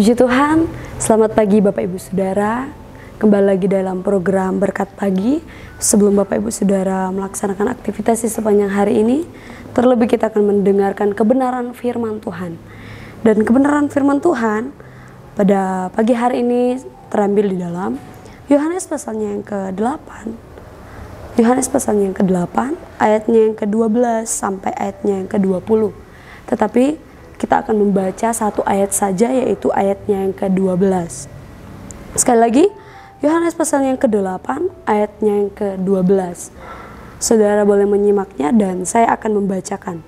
Puji Tuhan, selamat pagi Bapak Ibu Saudara. Kembali lagi dalam program Berkat Pagi. Sebelum Bapak Ibu Saudara melaksanakan aktivitas di sepanjang hari ini, terlebih kita akan mendengarkan kebenaran firman Tuhan. Dan kebenaran firman Tuhan pada pagi hari ini terambil di dalam Yohanes pasalnya yang ke-8. Yohanes pasalnya yang ke-8, ayatnya yang ke-12 sampai ayatnya yang ke-20. Tetapi kita akan membaca satu ayat saja, yaitu ayatnya yang ke-12. Sekali lagi, Yohanes pasalnya yang ke-8, ayatnya yang ke-12. Saudara boleh menyimaknya dan saya akan membacakan.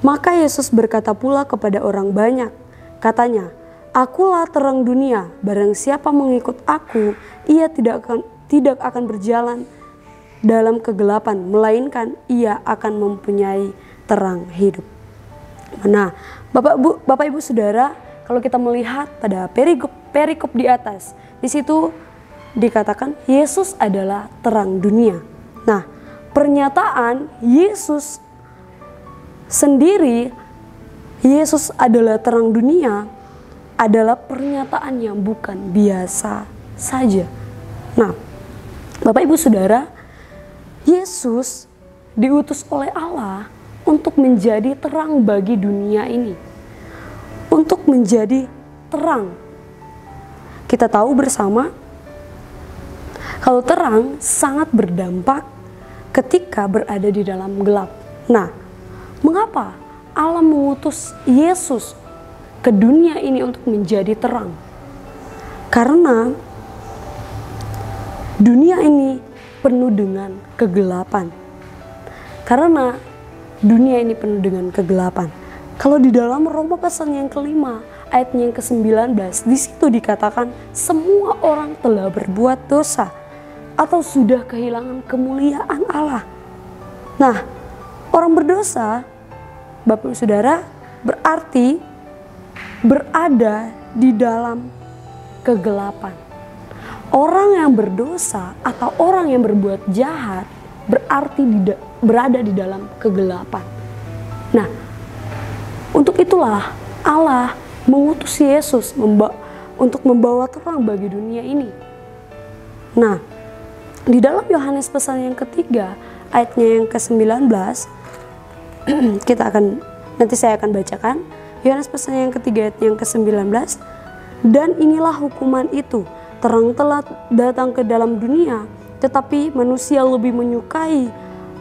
Maka Yesus berkata pula kepada orang banyak, katanya, "Akulah terang dunia, barang siapa mengikut aku, ia tidak akan berjalan dalam kegelapan, melainkan ia akan mempunyai terang hidup." Nah, Bapak Ibu Saudara, kalau kita melihat pada perikop di atas, di situ dikatakan Yesus adalah terang dunia. Nah, pernyataan Yesus sendiri, Yesus adalah terang dunia, adalah pernyataan yang bukan biasa saja. Nah, Bapak Ibu Saudara, Yesus diutus oleh Allah untuk menjadi terang bagi dunia ini. Untuk menjadi terang. Kita tahu bersama, kalau terang sangat berdampak ketika berada di dalam gelap. Nah, mengapa Allah mengutus Yesus ke dunia ini untuk menjadi terang? Karena dunia ini penuh dengan kegelapan. Karena dunia ini penuh dengan kegelapan. Kalau di dalam Roma pasal yang ke-5, ayatnya yang ke-19, di situ dikatakan semua orang telah berbuat dosa atau sudah kehilangan kemuliaan Allah. Nah, orang berdosa, Bapak Ibu Saudara, berarti berada di dalam kegelapan. Orang yang berdosa atau orang yang berbuat jahat berarti berada di dalam kegelapan. Nah, untuk itulah Allah mengutus Yesus untuk membawa terang bagi dunia ini. Nah, di dalam Yohanes pasal yang ketiga, ayatnya yang ke-19, nanti saya akan bacakan. Yohanes pasal yang ketiga, ayat yang ke-19, "Dan inilah hukuman itu, terang telah datang ke dalam dunia, tetapi manusia lebih menyukai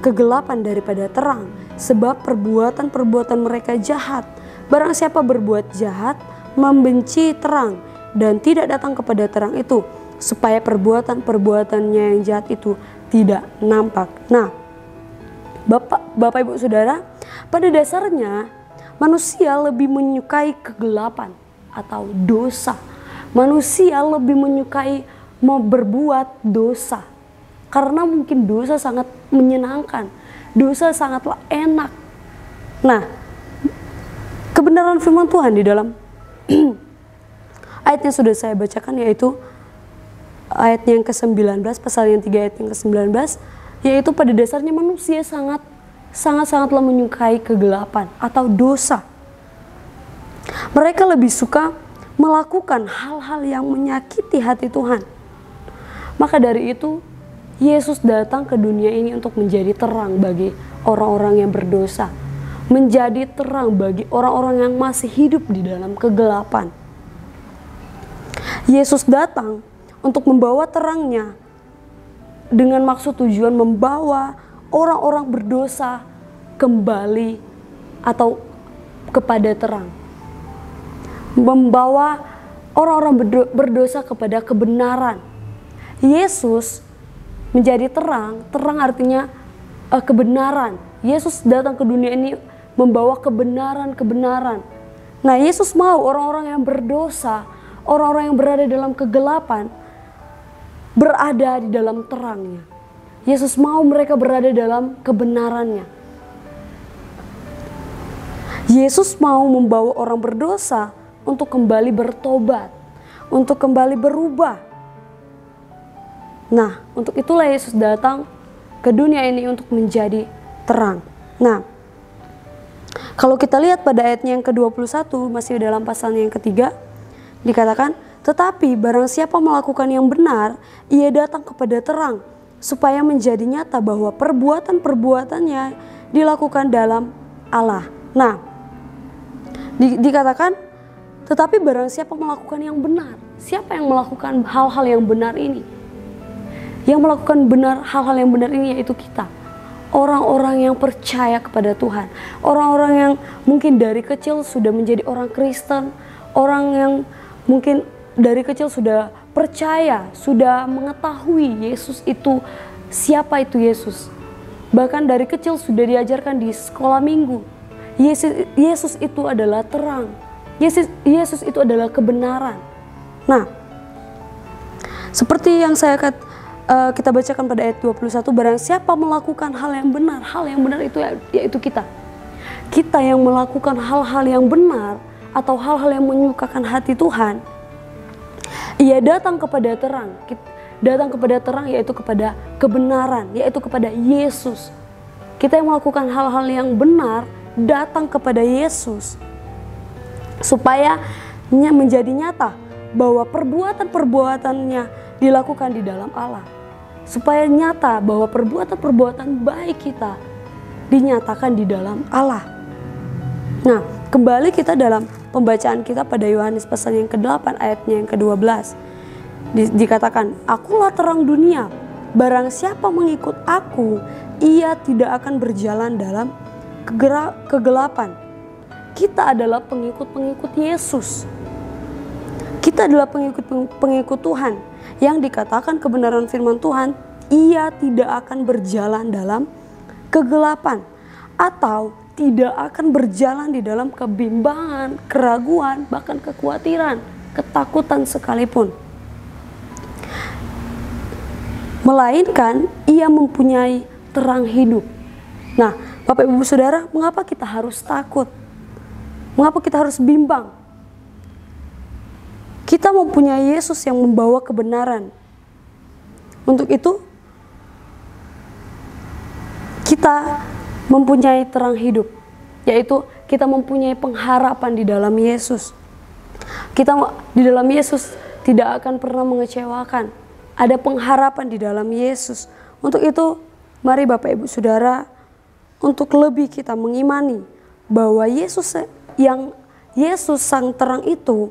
kegelapan daripada terang, sebab perbuatan-perbuatan mereka jahat. Barang siapa berbuat jahat, membenci terang, dan tidak datang kepada terang itu, supaya perbuatan-perbuatannya yang jahat itu tidak nampak." Nah, Bapak Ibu Saudara, pada dasarnya manusia lebih menyukai kegelapan atau dosa. Manusia lebih menyukai mau berbuat dosa. Karena mungkin dosa sangat menyenangkan, dosa sangatlah enak. Nah, kebenaran firman Tuhan di dalam ayat yang sudah saya bacakan, yaitu ayat yang ke-19, pasal yang 3 ayat yang ke-19, yaitu pada dasarnya manusia sangatlah menyukai kegelapan atau dosa. Mereka lebih suka melakukan hal-hal yang menyakiti hati Tuhan. Maka dari itu, Yesus datang ke dunia ini untuk menjadi terang bagi orang-orang yang berdosa, menjadi terang bagi orang-orang yang masih hidup di dalam kegelapan. Yesus datang untuk membawa terangnya dengan maksud tujuan membawa orang-orang berdosa kembali atau kepada terang. Membawa orang-orang berdosa kepada kebenaran. Yesus menjadi terang artinya kebenaran. Yesus datang ke dunia ini membawa kebenaran. Nah, Yesus mau orang-orang yang berdosa, orang-orang yang berada dalam kegelapan, berada di dalam terangnya. Yesus mau mereka berada dalam kebenarannya. Yesus mau membawa orang berdosa untuk kembali bertobat, untuk kembali berubah. Nah, untuk itulah Yesus datang ke dunia ini untuk menjadi terang. Nah, kalau kita lihat pada ayatnya yang ke-21, masih dalam pasalnya yang ketiga, Dikatakan, tetapi barang siapa melakukan yang benar, ia datang kepada terang, supaya menjadi nyata bahwa perbuatan-perbuatannya dilakukan dalam Allah. Nah, dikatakan, tetapi barang siapa melakukan yang benar. Siapa yang melakukan hal-hal yang benar ini? Yang melakukan hal-hal yang benar ini yaitu kita. Orang-orang yang percaya kepada Tuhan. Orang-orang yang mungkin dari kecil sudah menjadi orang Kristen. Orang yang mungkin dari kecil sudah percaya, sudah mengetahui Yesus itu, siapa itu Yesus. Bahkan dari kecil sudah diajarkan di sekolah minggu. Yesus itu adalah terang. Yesus itu adalah kebenaran. Nah, seperti yang kita bacakan pada ayat 21, barang siapa melakukan hal yang benar itu yaitu kita. Kita yang melakukan hal-hal yang benar atau hal-hal yang menyukakan hati Tuhan, ia datang kepada terang. Datang kepada terang yaitu kepada kebenaran, yaitu kepada Yesus. Kita yang melakukan hal-hal yang benar datang kepada Yesus, supaya menjadi nyata bahwa perbuatan-perbuatannya dilakukan di dalam Allah. Supaya nyata bahwa perbuatan-perbuatan baik kita dinyatakan di dalam Allah. Nah, kembali kita dalam pembacaan kita pada Yohanes pasal yang ke-8 ayatnya yang ke-12. Dikatakan, akulah terang dunia, barang siapa mengikut aku, ia tidak akan berjalan dalam kegelapan. Kita adalah pengikut-pengikut Yesus. Kita adalah pengikut Tuhan yang dikatakan kebenaran firman Tuhan, ia tidak akan berjalan dalam kegelapan atau tidak akan berjalan di dalam kebimbangan, keraguan, bahkan kekhawatiran, ketakutan sekalipun. Melainkan ia mempunyai terang hidup. Nah, Bapak Ibu Saudara, mengapa kita harus takut? Mengapa kita harus bimbang? Kita mempunyai Yesus yang membawa kebenaran. Untuk itu, kita mempunyai terang hidup, yaitu kita mempunyai pengharapan di dalam Yesus. Kita di dalam Yesus tidak akan pernah mengecewakan. Ada pengharapan di dalam Yesus. Untuk itu, mari Bapak Ibu Saudara, untuk lebih kita mengimani bahwa Yesus sang terang itu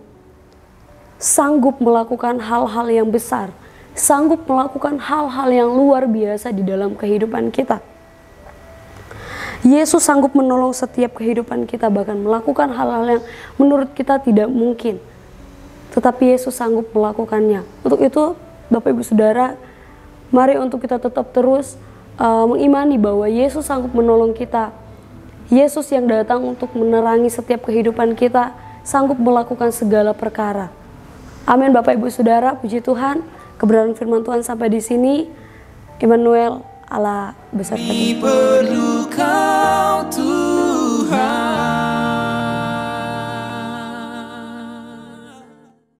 sanggup melakukan hal-hal yang besar, sanggup melakukan hal-hal yang luar biasa di dalam kehidupan kita. Yesus sanggup menolong setiap kehidupan kita, bahkan melakukan hal-hal yang menurut kita tidak mungkin. Tetapi Yesus sanggup melakukannya. Untuk itu, Bapak Ibu Saudara, mari untuk kita tetap terus mengimani bahwa Yesus sanggup menolong kita. Yesus yang datang untuk menerangi setiap kehidupan kita, sanggup melakukan segala perkara. Amin Bapak Ibu Saudara, puji Tuhan, kebenaran firman Tuhan sampai di sini. Immanuel, Allah beserta kita.